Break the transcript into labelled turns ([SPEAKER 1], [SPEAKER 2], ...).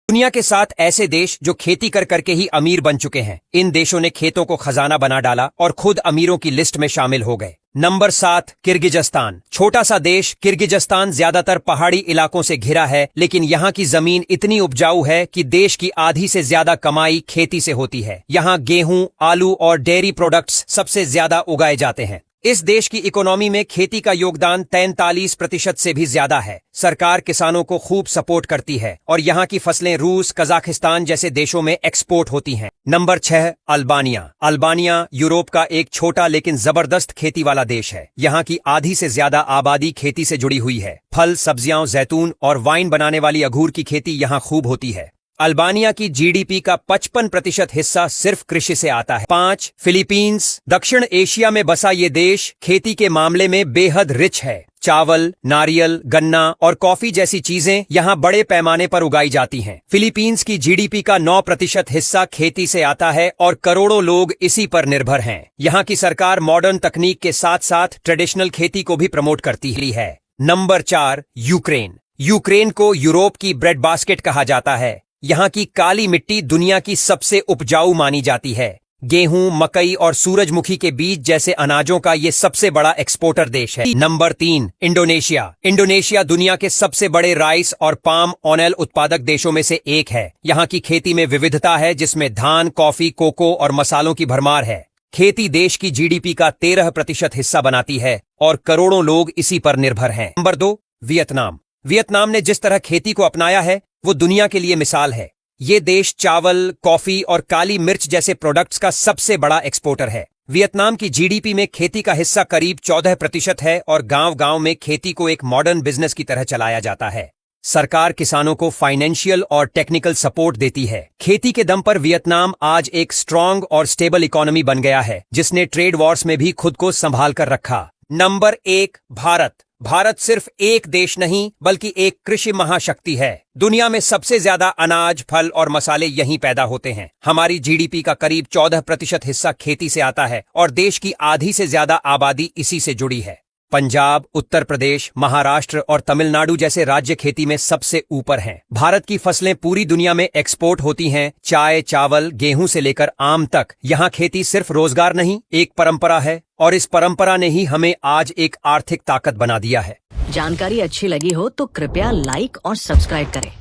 [SPEAKER 1] दुनिया के 7 ऐसे देश जो खेती कर करके ही अमीर बन चुके हैं। इन देशों ने खेतों को खजाना बना डाला और खुद अमीरों की लिस्ट में शामिल हो गए। Number 7, Kyrgyzstan. छोटा सा देश किर्गिजस्तान ज्यादातर पहाड़ी इलाकों से घिरा है, लेकिन यहाँ की जमीन इतनी उपजाऊ है कि देश की आधी से ज्यादा कमाई खेती से होती है। यहाँ गेहूं, आलू और डेयरी प्रोडक्ट्स सबसे ज्यादा उगाए जाते हैं। इस देश की इकोनॉमी में खेती का योगदान 43% से भी ज्यादा है। सरकार किसानों को खूब सपोर्ट करती है और यहाँ की फसलें रूस, कजाकिस्तान जैसे देशों में एक्सपोर्ट होती हैं। Number 6, Albania. अल्बानिया यूरोप का एक छोटा लेकिन जबरदस्त खेती वाला देश है। यहाँ की आधी से ज्यादा आबादी खेती से जुड़ी हुई है। फल, सब्जियां, जैतून और वाइन बनाने वाली अंगूर की खेती यहाँ खूब होती है। अल्बानिया की जीडीपी का 55% हिस्सा सिर्फ कृषि से आता है। 5, फिलीपींस। दक्षिण एशिया में बसा ये देश खेती के मामले में बेहद रिच है। चावल, नारियल, गन्ना और कॉफी जैसी चीजें यहाँ बड़े पैमाने पर उगाई जाती हैं। फिलीपींस की जीडीपी का 9% हिस्सा खेती से आता है और करोड़ों लोग इसी पर निर्भर हैं। यहाँ की सरकार मॉडर्न तकनीक के साथ साथ ट्रेडिशनल खेती को भी प्रमोट करती है। Number 4, Ukraine. यूक्रेन को यूरोप की ब्रेड बास्केट कहा जाता है। यहाँ की काली मिट्टी दुनिया की सबसे उपजाऊ मानी जाती है। गेहूं, मकई और सूरजमुखी के बीज जैसे अनाजों का ये सबसे बड़ा एक्सपोर्टर देश है। Number 3, Indonesia. इंडोनेशिया दुनिया के सबसे बड़े राइस और पाम ऑयल उत्पादक देशों में से एक है। यहाँ की खेती में विविधता है, जिसमें धान, कॉफी, कोको और मसालों की भरमार है। खेती देश की जीडीपी का 13% हिस्सा बनाती है और करोड़ों लोग इसी पर निर्भर हैं। Number 2, Vietnam. वियतनाम ने जिस तरह खेती को अपनाया है वो दुनिया के लिए मिसाल है। ये देश चावल, कॉफी और काली मिर्च जैसे प्रोडक्ट्स का सबसे बड़ा एक्सपोर्टर है। वियतनाम की जीडीपी में खेती का हिस्सा करीब 14% है और गांव-गांव में खेती को एक मॉडर्न बिजनेस की तरह चलाया जाता है। सरकार किसानों को फाइनेंशियल और टेक्निकल सपोर्ट देती है। खेती के दम पर वियतनाम आज एक स्ट्रांग और स्टेबल इकोनॉमी बन गया है, जिसने ट्रेड वॉर्स में भी खुद को संभाल कर रखा। नंबर 1, भारत। भारत सिर्फ एक देश नहीं बल्कि एक कृषि महाशक्ति है। दुनिया में सबसे ज्यादा अनाज, फल और मसाले यहीं पैदा होते हैं। हमारी जीडीपी का करीब 14% हिस्सा खेती से आता है और देश की आधी से ज्यादा आबादी इसी से जुड़ी है। पंजाब, उत्तर प्रदेश, महाराष्ट्र और तमिलनाडु जैसे राज्य खेती में सबसे ऊपर हैं। भारत की फसलें पूरी दुनिया में एक्सपोर्ट होती हैं। चाय, चावल, गेहूं से लेकर आम तक। यहाँ खेती सिर्फ रोजगार नहीं, एक परंपरा है और इस परंपरा ने ही हमें आज एक आर्थिक ताकत बना दिया है।
[SPEAKER 2] जानकारी अच्छी लगी हो तो कृपया लाइक और सब्सक्राइब करें।